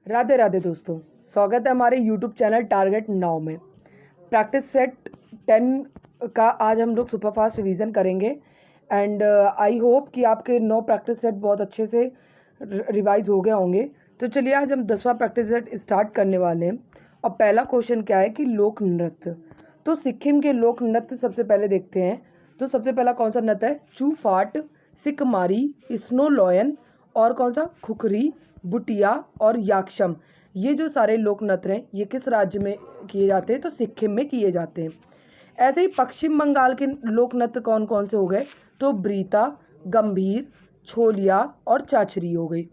राधे राधे दोस्तों, स्वागत है हमारे YouTube चैनल टारगेट नाउ में। प्रैक्टिस सेट 10 का आज हम लोग सुपरफास्ट रिवीजन करेंगे एंड आई होप कि आपके 9 प्रैक्टिस सेट बहुत अच्छे से रिवाइज हो गए होंगे। तो चलिए आज हम 10वां प्रैक्टिस सेट स्टार्ट करने वाले हैं। और पहला क्वेश्चन क्या है कि लोक नृत्य। तो सिक्किम के लोक नृत्य सबसे पहले देखते हैं। तो सबसे पहला कौन सा नृत्य है? चूफाट, सिकमारी, स्नो लॉयन और कौन सा? खुखरी, बुटिया और याक्षम। ये जो सारे लोक नृत्य हैं ये किस राज्य में किए जाते हैं? तो सिक्किम में किए जाते हैं। ऐसे ही पश्चिम बंगाल के लोक नृत्य कौन कौन से हो गए? तो ब्रीता, गंभीर, छोलिया और चाचरी हो गई।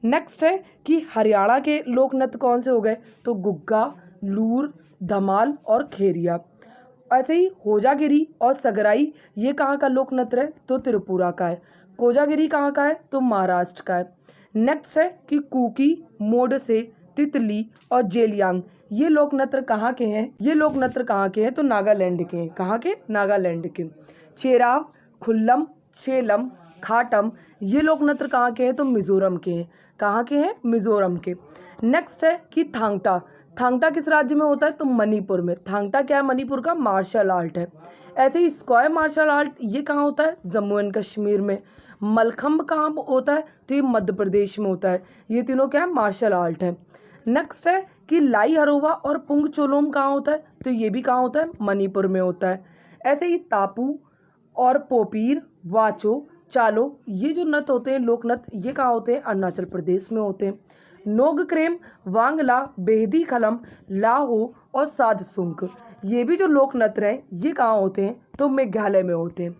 नेक्स्ट है कि हरियाणा के लोक नृत्य कौन से हो गए? तो गुग्गा, लूर, धमाल और खेरिया। ऐसे ही होजागिरी और सगराई ये कहाँ का लोक नृत्य है? तो त्रिपुरा का है। कोजागिरी कहाँ का है? तो महाराष्ट्र का है। नेक्स्ट है कि कुकी, मोडसे, तितली और जेलियांग ये लोक नृत्य कहाँ के हैं? ये लोक नृत्य कहाँ के हैं? तो नागालैंड के हैं। कहाँ के? नागालैंड के। चेराव, खुल्लम, चेलम, खाटम ये लोक नृत्य कहाँ के हैं? तो मिजोरम के हैं। कहाँ के हैं? मिजोरम के। नेक्स्ट है कि थांगटा। थांगटा किस राज्य में होता है? तो मणिपुर में। थांगटा क्या है? मणिपुर का मार्शल आर्ट है। ऐसे ही स्क्वायर मार्शल आर्ट ये कहाँ होता है? जम्मू एंड कश्मीर में। मलखम्ब कहाँ होता है? तो ये मध्य प्रदेश में होता है। ये तीनों क्या है? मार्शल आर्ट है। नेक्स्ट है कि लाई हरोवा और पुंग चोलोम कहाँ होता है? तो ये भी कहाँ होता है? मणिपुर में होता है। ऐसे ही तापू और पोपीर, वाचो, चालो ये जो नृत्य होते हैं लोक नृत्य ये कहाँ होते हैं? अरुणाचल प्रदेश में होते हैं। नोगक्रेम, वांगला, बेहदी खलम, लाहो और साधसुंक ये भी जो लोक नृत्य हैं ये कहाँ होते हैं? तो मेघालय में होते हैं।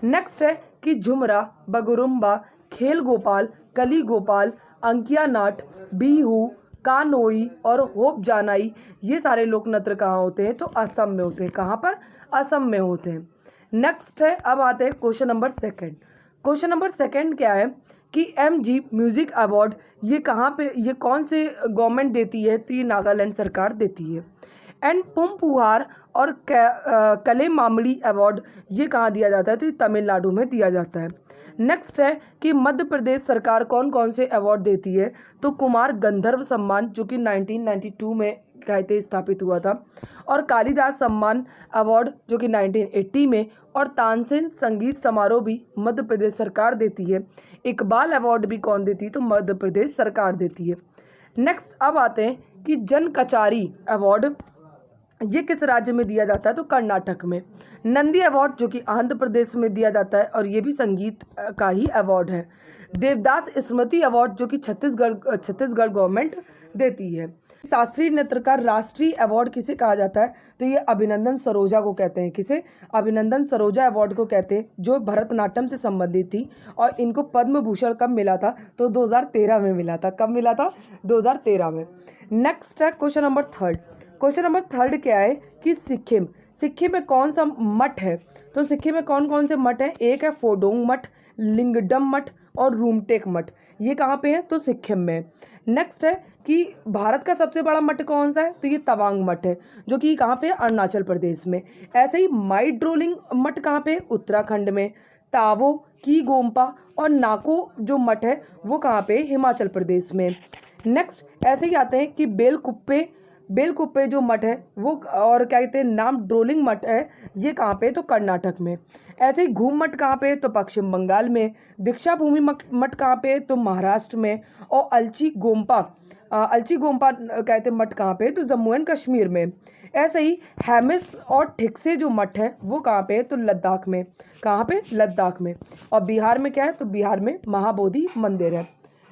नेक्स्ट है कि झुमरा, बगुरुम्बा, खेल गोपाल, कली गोपाल, अंकिया नाट, बीहू, कानोई और होप जानाई ये सारे लोक नृत्य कहाँ होते हैं? तो असम में होते हैं। कहाँ पर? असम में होते हैं। नेक्स्ट है, अब आते हैं question number second. Question number second क्या है कि MG म्यूजिक अवार्ड ये कहाँ पे, ये कौन से गवर्नमेंट देती है? तो ये नागालैंड सरकार देती है। एंड पुमपुहार और कले मामड़ी अवार्ड ये कहाँ दिया जाता है? तो ये तमिलनाडु में दिया जाता है। नेक्स्ट है कि मध्य प्रदेश सरकार कौन कौन से अवार्ड देती है? तो कुमार गंधर्व सम्मान जो कि 1992 में कहते स्थापित हुआ था, और कालिदास सम्मान अवार्ड जो कि 1980 में, और तानसेन संगीत समारोह भी मध्य प्रदेश सरकार देती है। इकबाल अवार्ड भी कौन देती है? तो मध्य प्रदेश सरकार देती है। नेक्स्ट अब आते हैं कि जन कचारी अवार्ड ये किस राज्य में दिया जाता है? तो कर्नाटक में। नंदी अवार्ड जो कि आंध्र प्रदेश में दिया जाता है और ये भी संगीत का ही अवार्ड है। देवदास स्मृति अवार्ड जो कि छत्तीसगढ़ गवर्नमेंट देती है। शास्त्रीय नृत्य का राष्ट्रीय अवार्ड किसे कहा जाता है? तो ये अभिनंदन सरोजा को कहते हैं। किसे? अभिनंदन सरोजा अवार्ड को कहते हैं, जो भरतनाट्यम से संबंधित थी। और इनको पद्म भूषण कब मिला था? तो 2013 में मिला था। कब मिला था? 2013 में। नेक्स्ट है question number third. Question number third क्या है कि सिक्किम में कौन सा मठ है? तो सिक्किम में कौन कौन से मठ हैं? एक है फोडोंग मठ, लिंगडम मठ और रूमटेक मठ। ये कहाँ पे है? तो सिक्किम में। नेक्स्ट है कि भारत का सबसे बड़ा मठ कौन सा है? तो ये तवांग मठ है, जो कि कहाँ पे है? अरुणाचल प्रदेश में। ऐसे ही माई ड्रोलिंग मठ कहाँ पे? उत्तराखंड में। तावो, की गोम्पा और नाको जो मठ है वो कहाँ पे? हिमाचल प्रदेश में। नेक्स्ट ऐसे ही आते हैं कि बेलकुप्पे जो मठ है वो, और क्या कहते हैं, नाम ड्रोलिंग मठ है, ये कहाँ पे? तो कर्नाटक में। ऐसे ही घूम मठ कहाँ पे? तो पश्चिम बंगाल में। दीक्षा भूमि मठ कहाँ पे? तो महाराष्ट्र में। और अलची गोम्पा कहते हैं मठ कहाँ पे? तो जम्मू एंड कश्मीर में। ऐसे ही हेमिस और ठिकसे जो मठ है वो कहाँ पे? तो लद्दाख में। कहाँ पे? लद्दाख में। और बिहार में क्या है? तो बिहार में महाबोधि मंदिर है।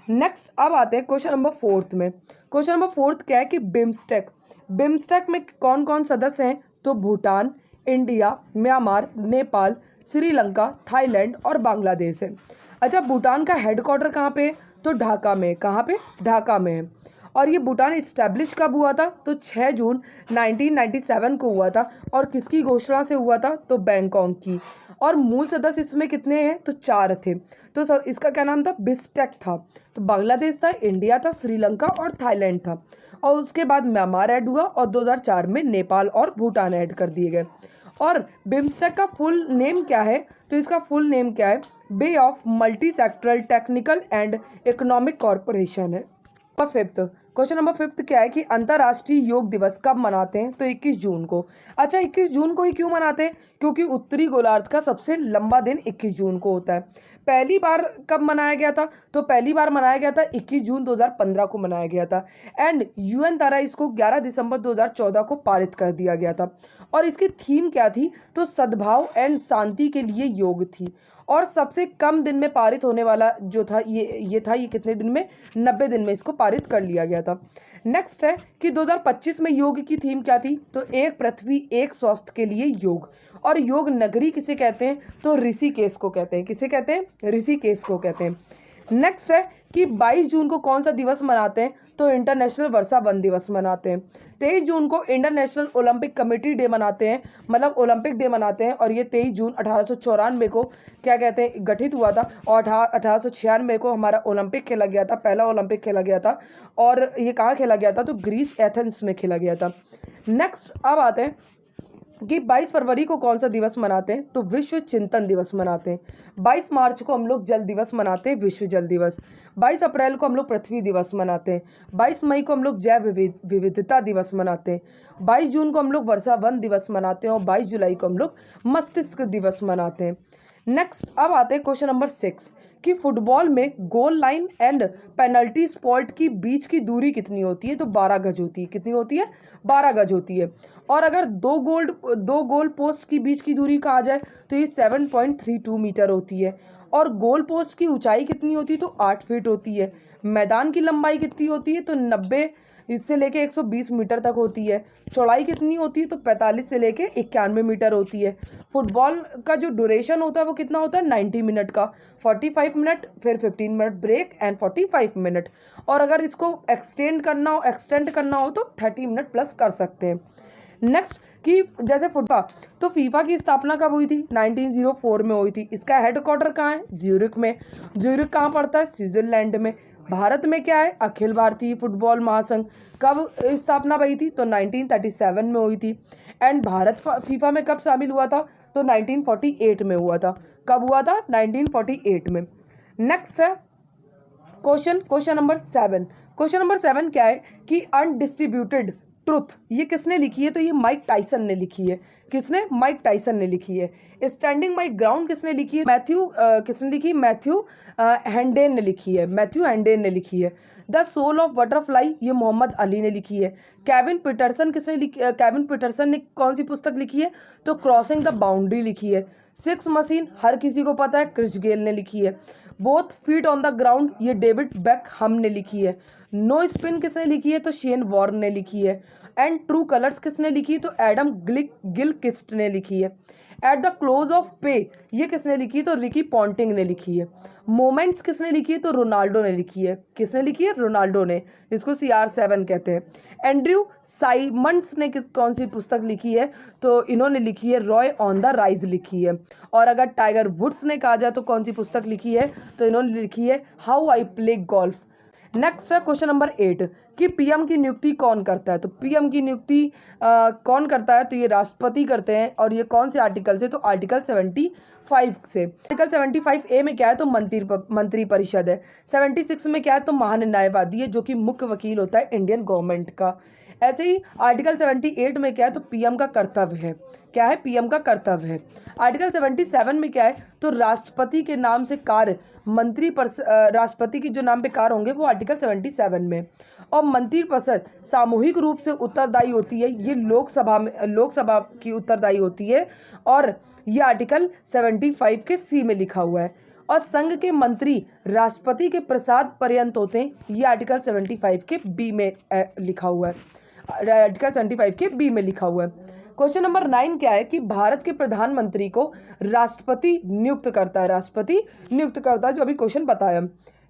नेक्स्ट अब आते हैं क्वेश्चन नंबर फोर्थ में। क्वेश्चन नंबर फोर्थ क्या है कि बिम्स्टेक में कौन कौन सदस्य हैं? तो Bhutan, India, Myanmar, Nepal, Sri Lanka, Thailand और बांग्लादेश है। अच्छा, भूटान का हेडक्वार्टर कहाँ पे है? तो ढाका में। कहाँ पे? ढाका में है। और ये भूटान इस्टेब्लिश कब हुआ था? तो 6 जून 1997 को हुआ था। और किसकी घोषणा से हुआ था? तो बैंकॉक की। और मूल सदस्य इसमें कितने हैं? तो 4 थे। तो सब इसका क्या नाम था? बिस्टेक था। तो बांग्लादेश था, इंडिया था, श्रीलंका और थाईलैंड था। और उसके बाद म्यांमार ऐड हुआ और 2004 में नेपाल और भूटान ऐड कर दिए गए। और बिम्स्टेक का फुल नेम क्या है? तो इसका फुल नेम क्या है? Bay of multi sectoral technical and economic corporation है। और फिफ्थ, क्वेश्चन नंबर 5 क्या है कि अंतर्राष्ट्रीय योग दिवस कब मनाते हैं? तो 21 जून को। अच्छा, 21 जून को ही क्यों मनाते हैं? क्योंकि उत्तरी गोलार्ध का सबसे लंबा दिन 21 जून को होता है। पहली बार कब मनाया गया था? तो पहली बार मनाया गया था 21 जून 2015 को मनाया गया था। एंड यूएन द्वारा इसको 11 दिसंबर 2014 को पारित कर दिया गया था। और इसकी थीम क्या थी? तो सद्भाव एंड शांति के लिए योग थी। और सबसे कम दिन में पारित होने वाला जो था ये कितने दिन में? 90 दिन में इसको पारित कर लिया गया था। नेक्स्ट है कि 2025 में योग की थीम क्या थी? तो एक पृथ्वी एक स्वास्थ्य के लिए योग। और योग नगरी किसे कहते हैं? तो ऋषिकेश को कहते हैं। किसे कहते हैं? ऋषिकेश को कहते हैं। नेक्स्ट है कि 22 जून को कौन सा दिवस मनाते हैं? तो इंटरनेशनल वर्षा वन दिवस मनाते हैं। 23 जून को इंटरनेशनल ओलंपिक कमेटी डे मनाते हैं, मतलब ओलंपिक डे मनाते हैं। और ये 23 जून 1894 को क्या कहते हैं गठित हुआ था। और 1896 को हमारा ओलंपिक खेला गया था, पहला ओलंपिक खेला गया था। और ये कहाँ खेला गया था? तो ग्रीस एथेंस में खेला गया था। नेक्स्ट अब आते हैं कि 22 फरवरी को कौन सा दिवस मनाते हैं? तो विश्व चिंतन दिवस मनाते हैं। 22 मार्च को हम लोग जल दिवस मनाते हैं, विश्व जल दिवस। 22 अप्रैल को हम लोग पृथ्वी दिवस मनाते हैं। 22 मई को हम लोग जैव विविधता दिवस मनाते हैं। 22 जून को हम लोग वर्षा वन दिवस मनाते हैं। और 22 जुलाई को हम लोग मस्तिष्क दिवस मनाते हैं। नेक्स्ट अब आते हैं क्वेश्चन नंबर 6 कि फुटबॉल में goal line and penalty spot की बीच की दूरी कितनी होती है? तो 12 गज होती है। कितनी होती है? 12 गज होती है। और अगर दो गोल पोस्ट की बीच की दूरी कहा जाए तो ये 7.32 मीटर होती है। और गोल पोस्ट की ऊंचाई कितनी होती है? तो 8 फीट होती है। मैदान की लंबाई कितनी होती है? तो 90 इससे लेके 120 मीटर तक होती है। चौड़ाई कितनी होती है? तो 45 से लेके 91 मीटर होती है। फुटबॉल का जो ड्यूरेशन होता है वो कितना होता है? 90 मिनट का। 45 मिनट, फिर 15 मिनट ब्रेक एंड 45 मिनट। और अगर इसको एक्सटेंड करना हो तो 30 मिनट प्लस कर सकते हैं। नेक्स्ट कि जैसे फुटबॉल, तो फीफा की स्थापना कब हुई थी? 1904 में हुई थी। इसका हेडक्वार्टर कहाँ है? ज्यूरिख में। ज्यूरिख कहाँ पड़ता है? स्विट्जरलैंड में। भारत में क्या है? अखिल भारतीय फुटबॉल महासंघ। कब स्थापना हुई थी? तो 1937 में हुई थी। एंड भारत फीफा में कब शामिल हुआ था? तो 1948 में हुआ था। कब हुआ था? 1948 में। नेक्स्ट है क्वेश्चन नंबर 7। क्वेश्चन नंबर 7 क्या है कि अनडिस्ट्रीब्यूटेड ट्रुथ ये किसने लिखी है? तो ये माइक टाइसन ने लिखी है। किसने? माइक टाइसन ने लिखी है। स्टैंडिंग माई ग्राउंड किसने लिखी है? किसने लिखी? मैथ्यू हैंडेन ने लिखी है। मैथ्यू हैंडेन ने लिखी है। द सोल ऑफ बटरफ्लाई ये मोहम्मद अली ने लिखी है। केविन पीटरसन किसने लिखी? केविन पीटरसन ने कौन सी पुस्तक लिखी है? तो क्रॉसिंग द बाउंड्री लिखी है। सिक्स मशीन हर किसी को पता है, क्रिस गेल ने लिखी है। Both feet on the ground ये डेविड बेकहम ने लिखी है। नो स्पिन किसने लिखी है? तो शेन वॉर्न ने लिखी है। एंड ट्रू कलर्स किसने लिखी? तो एडम गिलक्रिस्ट ने लिखी है। एट द क्लोज ऑफ पे ये किसने लिखी? तो रिकी पॉन्टिंग ने लिखी है। मोमेंट्स किसने लिखी है? तो रोनाल्डो ने लिखी है। किसने लिखी है? रोनाल्डो ने, जिसको CR7 कहते हैं। एंड्रयू साइमंड्स ने कौन सी पुस्तक लिखी है? तो इन्होंने लिखी है रॉय ऑन द राइज लिखी है। और अगर टाइगर वुड्स ने कहा जाए तो कौन सी पुस्तक लिखी है? तो इन्होंने लिखी है how I play golf. Next है क्वेश्चन नंबर 8 कि पीएम की नियुक्ति कौन करता है? तो पीएम की नियुक्ति कौन करता है? तो ये राष्ट्रपति करते हैं। और ये कौन से आर्टिकल से? तो आर्टिकल 75 से। आर्टिकल 75A में क्या है? तो मंत्री परिषद है। 76 में क्या है? तो महान्यायवादी है, जो कि मुख्य वकील होता है इंडियन गवर्नमेंट का। ऐसे ही आर्टिकल 78 में क्या है? तो पीएम का कर्तव्य है। क्या है? पीएम का कर्तव्य है। आर्टिकल 77 में क्या है? तो राष्ट्रपति के नाम से कार्य राष्ट्रपति के जो नाम पे कार्य होंगे वो आर्टिकल 77 में। और मंत्री परिषद सामूहिक रूप से उत्तरदायी होती है। ये लोकसभा की उत्तरदायी होती है। और ये आर्टिकल 75 के C में लिखा हुआ है। और संघ के मंत्री राष्ट्रपति के प्रसाद पर्यंत होते हैं। ये आर्टिकल 75 के B में लिखा हुआ है। आर्टिकल 75 के B में लिखा हुआ है। क्वेश्चन नंबर 9 क्या है कि भारत के प्रधानमंत्री को राष्ट्रपति नियुक्त करता है। राष्ट्रपति नियुक्त करता है, जो अभी क्वेश्चन बताया।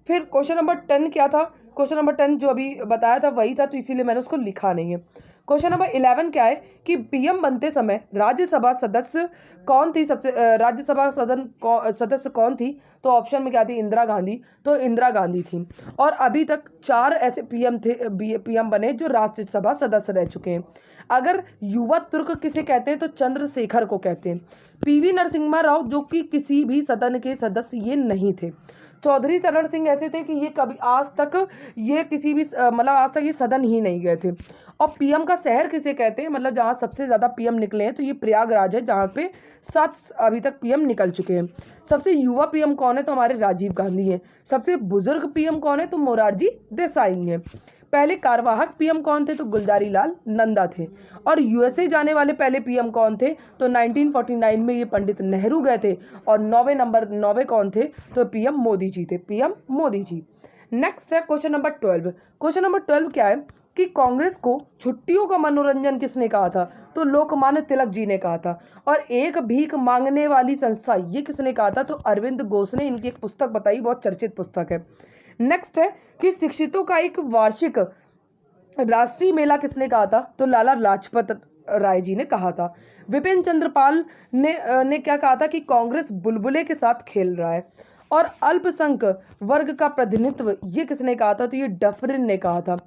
फिर क्वेश्चन नंबर 10 क्या था? क्वेश्चन नंबर 10 जो अभी बताया था वही था, तो इसीलिए मैंने उसको लिखा नहीं है। क्वेश्चन नंबर 11 क्या है कि पीएम बनते समय राज्यसभा सदस्य कौन थी, राज्यसभा सदस्य कौन थी? तो ऑप्शन में क्या थी? इंदिरा गांधी। तो इंदिरा गांधी थी। और अभी तक 4 ऐसे पीएम बने जो राज्यसभा सदस्य रह चुके हैं। अगर युवा तुर्क किसे कहते हैं? तो चंद्रशेखर को कहते हैं। पीवी नरसिम्हा राव जो कि किसी भी सदन के सदस्य ये नहीं थे। चौधरी चरण सिंह ऐसे थे कि ये कभी आज तक ये किसी भी मतलब आज तक ये सदन ही नहीं गए थे। और पीएम का शहर किसे कहते हैं? मतलब जहाँ सबसे ज़्यादा पीएम निकले हैं तो ये प्रयागराज है, जहाँ पे 7 अभी तक पीएम निकल चुके हैं। सबसे युवा पीएम कौन है? तो हमारे राजीव गांधी हैं। सबसे बुजुर्ग पीएम कौन है? तो मोरारजी देसाई हैं। पहले कार्यवाहक पीएम कौन थे? तो गुलजारी लाल नंदा थे। और यूएसए जाने वाले पहले पीएम कौन थे? तो 1949 में ये पंडित नेहरू गए थे। और 9वें कौन थे? तो पीएम मोदी जी थे, पीएम मोदी जी। नेक्स्ट है क्वेश्चन नंबर 12। क्वेश्चन नंबर 12 क्या है कि कांग्रेस को छुट्टियों का मनोरंजन किसने कहा था? तो लोकमान्य तिलक जी ने कहा था। और एक भीख मांगने वाली संस्था ये किसने कहा था? तो अरविंद घोष ने। इनकी एक पुस्तक बताई, बहुत चर्चित पुस्तक है। नेक्स्ट है कि शिक्षितों का एक वार्षिक राष्ट्रीय मेला किसने कहा था? तो लाला लाजपत राय जी ने कहा था। विपिन चंद्र पाल ने क्या कहा था कि कांग्रेस बुलबुले के साथ खेल रहा है। और अल्पसंख्यक वर्ग का प्रतिनिधित्व ये किसने कहा था? तो ये डफरिन ने कहा था।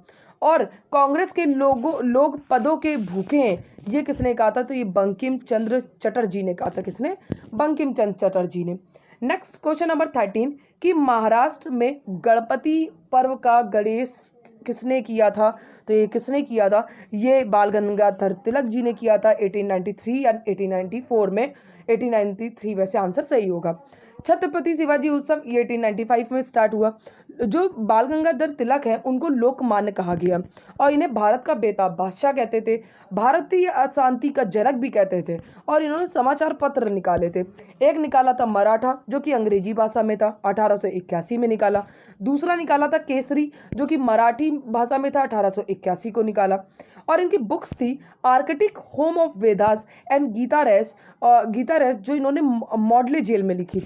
और कांग्रेस के लोग पदों के भूखे हैं ये किसने कहा था? तो ये बंकिम चंद्र चटर्जी ने कहा था। किसने? बंकिम चंद्र चटर्जी ने। नेक्स्ट क्वेश्चन नंबर 13 कि महाराष्ट्र में गणपति पर्व का गणेश किसने किया था? तो ये किसने किया था? ये बाल गंगाधर तिलक जी ने किया था 1893 या 1894 में। 1893 वैसे आंसर सही होगा। छत्रपति शिवाजी उत्सव ये 1895 में स्टार्ट हुआ। जो बाल गंगाधर तिलक है उनको लोकमान्य कहा गया और इन्हें भारत का बेताब बादशाह कहते थे, भारतीय अशांति का जनक भी कहते थे। और इन्होंने समाचार पत्र निकाले थे। एक निकाला था मराठा जो कि अंग्रेजी भाषा में था, 1881 में निकाला। दूसरा निकाला था केसरी जो कि मराठी भाषा में था, 1881 को निकाला। और इनकी बुक्स थी Arctic home of Vedas and Gita रेस जो इन्होंने मॉडले जेल में लिखी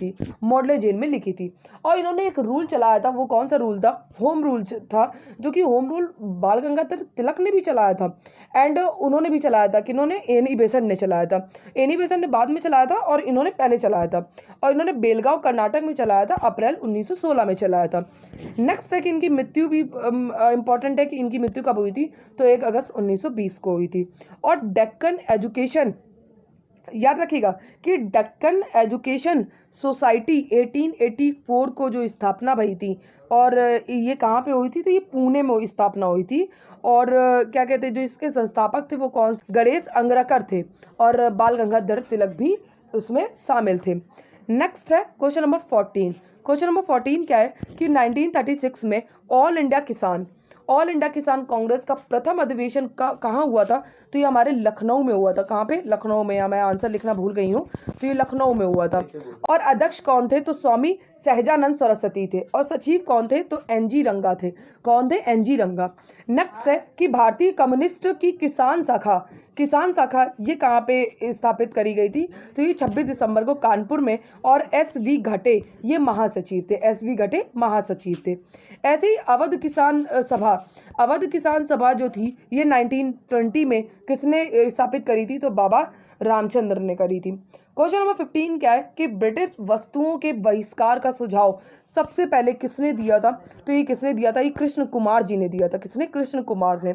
थी। और इन्होंने एक रूल चलाया था। वो कौन सा रूल था? होम रूल था, जो कि होम रूल बाल गंगाधर तिलक ने भी चलाया था। एंड उन्होंने भी चलाया था कि इन्होंने एनी बेसेंट ने चलाया था। एनी बेसेंट ने बाद में चलाया था और इन्होंने पहले चलाया था। और इन्होंने बेलगांव कर्नाटक में चलाया था, अप्रैल 1916 में चलाया था। नेक्स्ट है कि इनकी मृत्यु भी इंपॉर्टेंट है कि इनकी मृत्यु कब हुई थी? तो 1 अगस्त 1920 को हुई थी। और डेक्कन एजुकेशन याद रखिएगा कि डेक्कन एजुकेशन सोसाइटी 1884 को जो स्थापना भई थी और ये कहाँ पे हुई थी? तो ये पुणे में स्थापना हुई थी। और क्या कहते हैं जो इसके संस्थापक थे वो कौन? गणेश अंगरकर थे। और बाल गंगाधर तिलक भी उसमें शामिल थे। नेक्स्ट है क्वेश्चन नंबर 14। क्वेश्चन नंबर 14 क्या है कि 1936 में ऑल इंडिया किसान कांग्रेस का प्रथम अधिवेशन कहाँ हुआ था? तो ये हमारे लखनऊ में हुआ था। कहाँ पे? लखनऊ में। मैं आंसर लिखना भूल गई हूँ, तो ये लखनऊ में हुआ था। और अध्यक्ष कौन थे? तो स्वामी सहजानंद सरस्वती थे। और सचिव कौन थे? तो एनजी रंगा थे। कौन थे? एनजी रंगा। नेक्स्ट है कि भारतीय कम्युनिस्ट की किसान शाखा ये कहाँ पे स्थापित करी गई थी? तो ये 26 दिसंबर को कानपुर में। और एस.वी. घटे ये महासचिव थे। ऐसे ही अवध किसान सभा जो थी ये 1920 में किसने स्थापित करी थी? तो बाबा रामचंद्र ने करी थी। क्वेश्चन नंबर 15 क्या है कि ब्रिटिश वस्तुओं के बहिष्कार का सुझाव सबसे पहले किसने दिया था? तो ये किसने दिया था? ये कृष्ण कुमार जी ने दिया था। किसने? कृष्ण कुमार ने।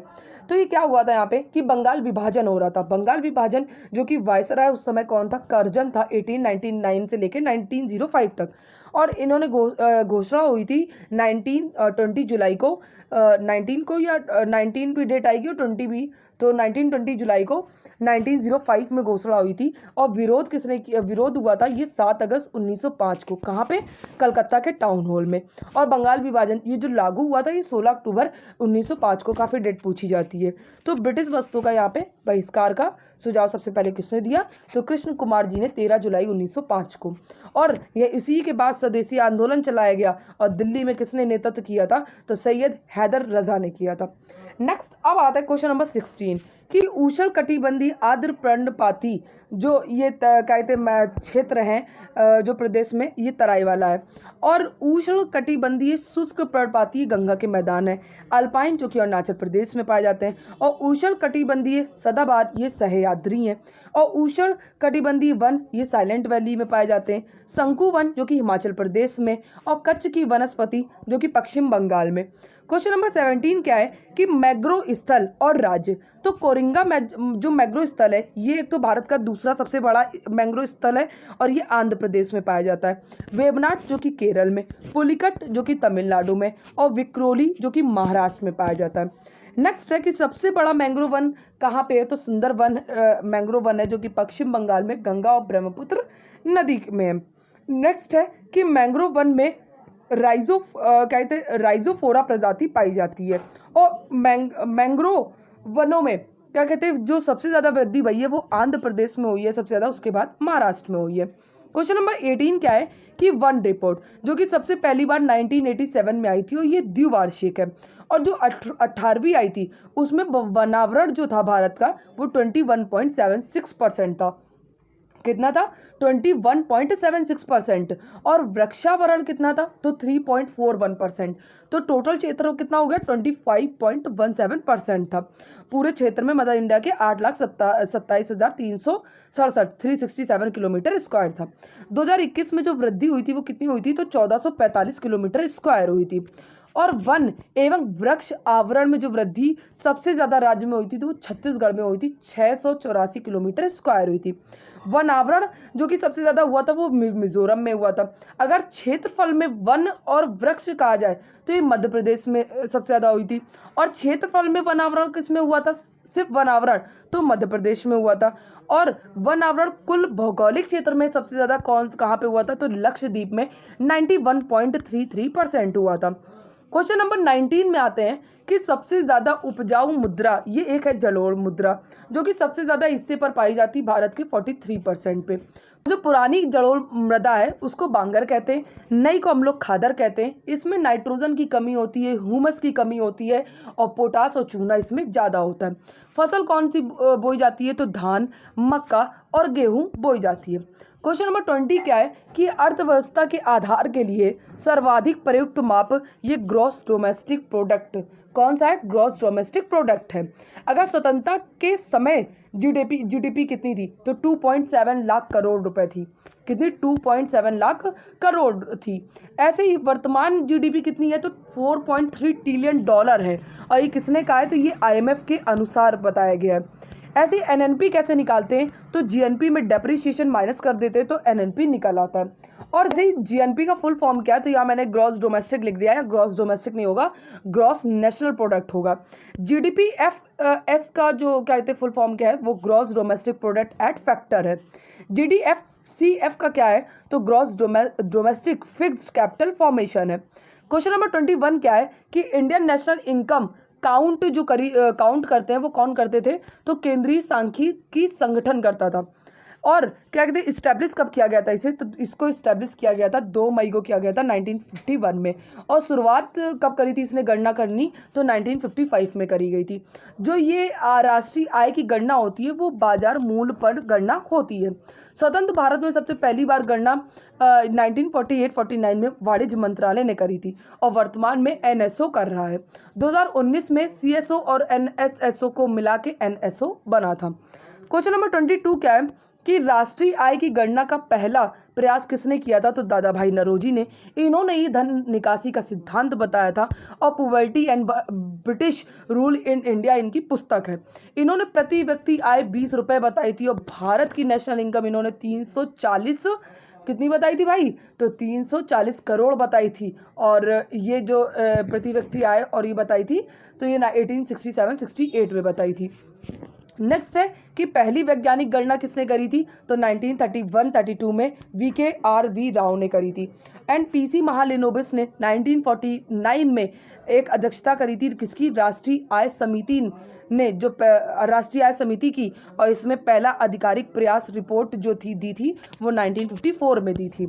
तो ये क्या हुआ था यहाँ पे कि बंगाल विभाजन हो रहा था। बंगाल विभाजन जो कि वायसराय उस समय कौन था? कर्जन था, 1899 से लेकर 1905 तक। और इन्होंने घोषणा हुई थी 20 जुलाई को 19 को या 19 भी डेट आएगी और 20 भी, तो 20 जुलाई को 1905 में घोषणा हुई थी। और विरोध किसने किया? विरोध हुआ था ये 7 अगस्त 1905 को। कहाँ पे? कलकत्ता के टाउन हॉल में। और बंगाल विभाजन ये जो लागू हुआ था ये 16 अक्टूबर 1905 को। काफ़ी डेट पूछी जाती है। तो ब्रिटिश वस्तुओं का यहाँ पे बहिष्कार का सुझाव सबसे पहले किसने दिया? तो कृष्ण कुमार जी ने 13 जुलाई 1905 को। और ये इसी के बाद स्वदेशी आंदोलन चलाया गया और दिल्ली में किसने नेतृत्व किया था? तो सैयद हैदर रजा ने किया था। नेक्स्ट अब आता है क्वेश्चन नंबर 16 कि उष्ण कटिबंधीय आर्द्र पर्णपाती जो ये कहते हैं क्षेत्र हैं जो प्रदेश में, ये तराई वाला है। और उष्ण कटिबंधीय शुष्क पर्णपाती गंगा के मैदान है। अल्पाइन जो कि अरुणाचल प्रदेश में पाए जाते हैं। और उष्ण कटिबंधीय सदाबहार ये सह्याद्री हैं। और उष्ण कटिबंधीय वन ये साइलेंट वैली में पाए जाते हैं। शंकु वन जो कि हिमाचल प्रदेश में, और कच्छ की वनस्पति जो कि पश्चिम बंगाल में। क्वेश्चन नंबर 17 क्या है कि मैग्रो स्थल और राज्य। तो कोरिंगा जो मैग्रो स्थल है ये एक तो भारत का दूसरा सबसे बड़ा मैंग्रो स्थल है और ये आंध्र प्रदेश में पाया जाता है। वेबनाड जो कि केरल में, पुलिकट जो कि तमिलनाडु में, और विक्रोली जो कि महाराष्ट्र में पाया जाता है। नेक्स्ट है कि सबसे बड़ा मैंग्रोव वन कहाँ पे है, तो सुंदरवन मैंग्रोव वन है जो कि पश्चिम बंगाल में गंगा और ब्रह्मपुत्र नदी में है। नेक्स्ट है कि मैंग्रोव वन में कहते हैं राइजोफोरा प्रजाति पाई जाती है। और मैंग्रोव वनों में क्या कहते हैं जो सबसे ज़्यादा वृद्धि हुई है वो आंध्र प्रदेश में हुई है सबसे ज़्यादा, उसके बाद महाराष्ट्र में हुई है। क्वेश्चन नंबर 18 क्या है कि वन रिपोर्ट जो कि सबसे पहली बार 1987 में आई थी और ये द्विवार्षिक है। और जो 18वीं आई थी उसमें वनावरण जो था भारत का वो 21.76% था। कितना था? 21.76%। और वृक्षावरण कितना था? तो 3.41%। तो टोटल क्षेत्र कितना हो गया? 25.17% था। पूरे क्षेत्र में मदर इंडिया के 8,27,367 367 किलोमीटर स्क्वायर था। 2021 में जो वृद्धि हुई थी वो कितनी हुई थी? तो 1445 किलोमीटर स्क्वायर हुई थी। और वन एवं वृक्ष आवरण में जो वृद्धि सबसे ज़्यादा राज्य में हुई थी तो वो छत्तीसगढ़ में हुई थी, 684 किलोमीटर स्क्वायर हुई थी। वन आवरण जो कि सबसे ज़्यादा हुआ था वो मिजोरम में हुआ था। अगर क्षेत्रफल में वन और वृक्ष कहा जाए तो ये मध्य प्रदेश में सबसे ज़्यादा हुई थी। और क्षेत्रफल में वन आवरण किस में हुआ था? सिर्फ वन आवरण तो मध्य प्रदेश में हुआ था। और वन आवरण कुल भौगोलिक क्षेत्र में सबसे ज़्यादा कहाँ पे हुआ था? तो लक्षद्वीप में 91.33% हुआ था। क्वेश्चन नंबर 19 में आते हैं कि सबसे ज़्यादा उपजाऊ मुद्रा ये एक है जलोढ़ मुद्रा जो कि सबसे ज़्यादा हिस्से पर पाई जाती है भारत के 43% पे। जो पुरानी जलोढ़ मृदा है उसको बांगर कहते हैं, नई को हम लोग खादर कहते हैं। इसमें नाइट्रोजन की कमी होती है, ह्यूमस की कमी होती है और पोटास और चूना इसमें ज़्यादा होता है। फसल कौन सी बोई जाती है? तो धान, मक्का और गेहूँ बोई जाती है। क्वेश्चन नंबर 20 क्या है कि अर्थव्यवस्था के आधार के लिए सर्वाधिक प्रयुक्त माप ये ग्रॉस डोमेस्टिक प्रोडक्ट कौन सा है? ग्रॉस डोमेस्टिक प्रोडक्ट है। अगर स्वतंत्रता के समय जीडीपी कितनी थी? तो 2.7 लाख करोड़ रुपए थी। कितनी? 2.7 लाख करोड़ थी। ऐसे ही वर्तमान जीडीपी कितनी है? तो 4.3 ट्रिलियन डॉलर है। और ये किसने कहा है? तो ये IMF के अनुसार बताया गया है। ऐसे एनएनपी कैसे निकालते हैं? तो जीएनपी में डेप्रिसिएशन माइनस कर देते हैं तो एनएनपी निकल आता है। और जैसे जीएनपी का फुल फॉर्म क्या है? तो यहाँ मैंने ग्रॉस डोमेस्टिक लिख दिया है, ग्रॉस डोमेस्टिक नहीं होगा, ग्रॉस नेशनल प्रोडक्ट होगा। GDPFS का जो क्या कहते हैं फुल फॉर्म क्या है? वो gross domestic product at factor है। GDFCF का क्या है? तो gross domestic fixed capital formation है। क्वेश्चन नंबर 21 क्या है कि इंडियन नेशनल इनकम काउंट करते हैं वो कौन करते थे? तो केंद्रीय सांख्यिकी संगठन करता था। और क्या कहते हैं इस्टेब्लिश कब किया गया था इसे? तो इसको इस्टेब्लिश किया गया था 2 मई को किया गया था 1951 में। और शुरुआत कब करी थी इसने गणना करनी? तो 1955 में करी गई थी। जो ये राष्ट्रीय आय की गणना होती है वो बाजार मूल्य पर गणना होती है। स्वतंत्र भारत में सबसे पहली बार गणना 1948-49 में वाणिज्य मंत्रालय ने करी थी और वर्तमान में NSO कर रहा है। 2019 में CSO और NSSO को मिला के NSO बना था। क्वेश्चन नंबर 22 क्या है कि राष्ट्रीय आय की गणना का पहला प्रयास किसने किया था? तो दादा भाई नौरोजी ने। इन्होंने ही धन निकासी का सिद्धांत बताया था। और poverty and British rule in India इनकी पुस्तक है। इन्होंने प्रति व्यक्ति आय 20 रुपये बताई थी और भारत की नेशनल इनकम इन्होंने 340 कितनी बताई थी भाई? तो 340 करोड़ बताई थी। और ये जो प्रति व्यक्ति आय और ये बताई थी तो ये 1867-68 में बताई थी। नेक्स्ट है कि पहली वैज्ञानिक गणना किसने करी थी? तो 1931-32 में VKRV राव ने करी थी। एंड PC महालिनोबिस ने 1949 में एक अध्यक्षता करी थी किसकी? राष्ट्रीय आय समिति ने, जो राष्ट्रीय आय समिति की। और इसमें पहला आधिकारिक प्रयास रिपोर्ट जो थी दी थी वो 1954 में दी थी।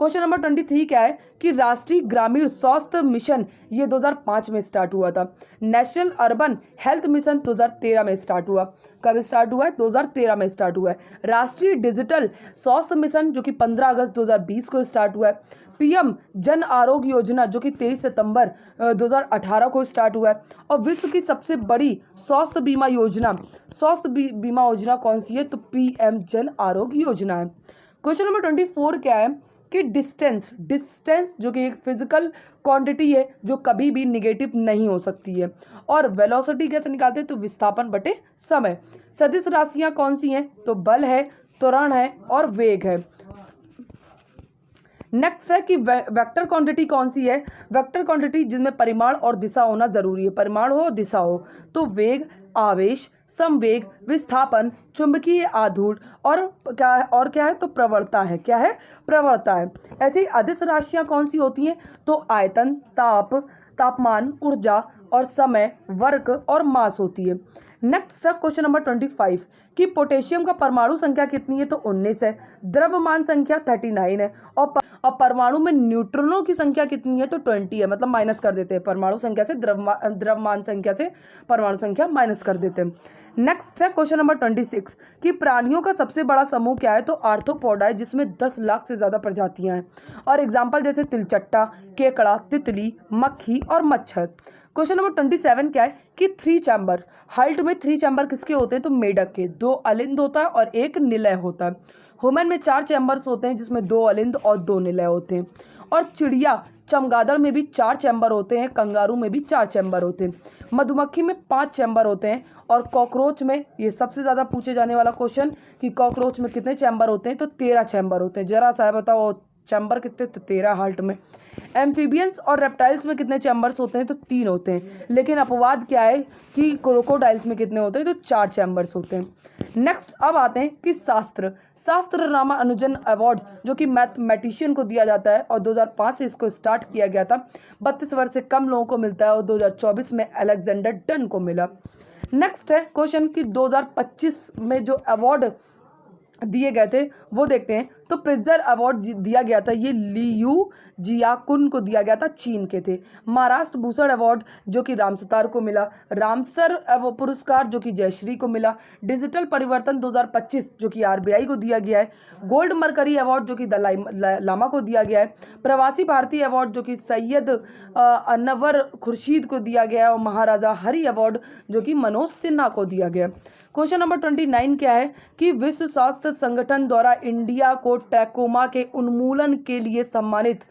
क्वेश्चन नंबर 23 क्या है कि राष्ट्रीय ग्रामीण स्वास्थ्य मिशन ये 2005 में स्टार्ट हुआ था। नेशनल अर्बन हेल्थ मिशन 2013 में स्टार्ट हुआ। कब स्टार्ट हुआ है? 2013 में स्टार्ट हुआ है। राष्ट्रीय डिजिटल स्वास्थ्य मिशन जो कि 15 अगस्त 2020 को स्टार्ट हुआ है। पीएम जन आरोग्य योजना जो कि 23 सितंबर 2018 को स्टार्ट हुआ है। और विश्व की सबसे बड़ी स्वास्थ्य बीमा योजना कौन सी है? तो पीएम जन आरोग्य योजना है। क्वेश्चन नंबर 24 क्या है कि डिस्टेंस जो कि एक फिजिकल क्वांटिटी है जो कभी भी निगेटिव नहीं हो सकती है। और वेलोसिटी कैसे निकालते हैं? तो विस्थापन बटे समय। सदिश राशियां कौन सी हैं? तो बल है, त्वरण है और वेग है। नेक्स्ट है कि वेक्टर क्वांटिटी कौन सी है? वेक्टर क्वांटिटी जिसमें परिमाण और दिशा होना जरूरी है, परिमाण हो दिशा हो। तो वेग, आवेश, संवेग, विस्थापन, चुंबकीय आघूर्ण और क्या है? तो प्रवणता है। क्या है? प्रवणता है। ऐसी अदिश राशियां कौन सी होती हैं? तो आयतन, तापमान, ऊर्जा और समय, वर्क और मास होती है। नेक्स्ट है क्वेश्चन नंबर 25 कि पोटेशियम का परमाणु संख्या कितनी है? तो 19 है। द्रव्यमान संख्या 39 है। और परमाणु में न्यूट्रॉनों की संख्या कितनी है? तो 20 है। मतलब माइनस कर देते हैं परमाणु संख्या से द्रव्यमान संख्या से परमाणु संख्या माइनस कर देते हैं। नेक्स्ट है क्वेश्चन नंबर 26 कि प्राणियों का सबसे बड़ा समूह क्या है? तो आर्थ्रोपोडा है, जिसमें 10 लाख से ज्यादा प्रजातियां हैं। और एग्जाम्पल जैसे तिलचट्टा, केकड़ा, तितली, मक्खी और मच्छर। क्वेश्चन नंबर 27 क्या है कि 3 चैम्बर, हार्ट में 3 चैम्बर किसके होते हैं? तो मेढक के। 2 अलिंद होता है और 1 निलय होता है। ह्यूमन में 4 चैम्बर्स होते हैं, जिसमें 2 अलिंद और 2 निलय होते हैं। और चिड़िया चमगादड़ में भी 4 चैम्बर होते हैं, कंगारू में भी 4 चैम्बर होते हैं। मधुमक्खी में 5 चैम्बर होते हैं। और कॉकरोच में, ये सबसे ज़्यादा पूछे जाने वाला क्वेश्चन कि कॉकरोच में कितने चैम्बर होते हैं? तो 13 चैम्बर होते हैं। जरा सा बताओ चैम्बर कितने? तो 13 हार्ट में। एम्फीबियंस और रेप्टाइल्स में कितने चैम्बर्स होते हैं? तो 3 होते हैं। लेकिन अपवाद क्या है कि क्रोकोडाइल्स में कितने होते हैं? तो 4 चैम्बर्स होते हैं। नेक्स्ट अब आते हैं कि शास्त्र रामानुजन अवार्ड जो कि मैथमेटिशियन को दिया जाता है और 2005 से इसको स्टार्ट किया गया था। 32 वर्ष से कम लोगों को मिलता है और 2024 में अलेक्जेंडर डन को मिला। नेक्स्ट है क्वेश्चन कि 2025 में जो अवार्ड दिए गए थे वो देखते हैं। तो प्रिट्जर अवार्ड दिया गया था, ये लियू जियाकुन को दिया गया था, चीन के थे। महाराष्ट्र भूषण अवार्ड जो कि रामसुतार को मिला। रामसर पुरस्कार जो कि जयश्री को मिला। डिजिटल परिवर्तन 2025 जो कि आरबीआई को दिया गया है। गोल्ड मरकरी अवार्ड जो कि दलाई लामा को दिया गया है। प्रवासी भारतीय अवार्ड जो कि सैयद अनवर खुर्शीद को दिया गया है। और महाराजा हरि अवार्ड जो कि मनोज सिन्हा को दिया गया। क्वेश्चन नंबर 29 क्या है कि विश्व स्वास्थ्य संगठन द्वारा इंडिया को ट्रैकोमा के उन्मूलन के लिए सम्मानित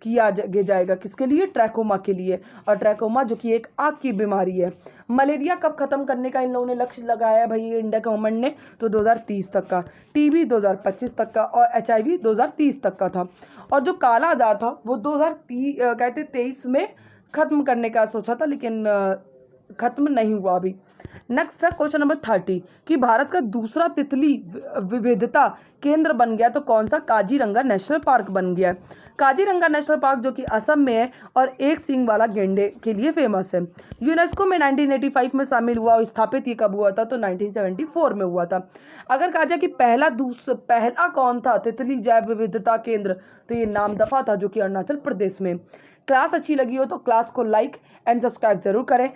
किया जाएगा। किसके लिए? ट्रैकोमा के लिए। और ट्रैकोमा जो कि एक आँख की बीमारी है। मलेरिया कब खत्म करने का इन लोगों ने लक्ष्य लगाया है भाई इंडिया गवर्नमेंट ने? तो 2030 तक का। टीबी 2025 तक का और HIV 2030 तक का था। और जो काला आजार था वो 2023 में खत्म करने का सोचा था, लेकिन खत्म नहीं हुआ अभी। नेक्स्ट है क्वेश्चन नंबर 30 कि भारत का दूसरा तितली विविधता केंद्र बन गया तो कौन सा? काजीरंगा नेशनल पार्क बन गया है। काजीरंगा नेशनल पार्क जो कि असम में है और एक सींग वाला गेंडे के लिए फेमस है। यूनेस्को में 1985 में शामिल हुआ और स्थापित ये कब हुआ था? तो 1974 में हुआ था। अगर कहा जाए कि पहला कौन था तितली जैव विविधता केंद्र, तो ये नामदफा था जो कि अरुणाचल प्रदेश में। क्लास अच्छी लगी हो तो क्लास को लाइक एंड सब्सक्राइब जरूर करें।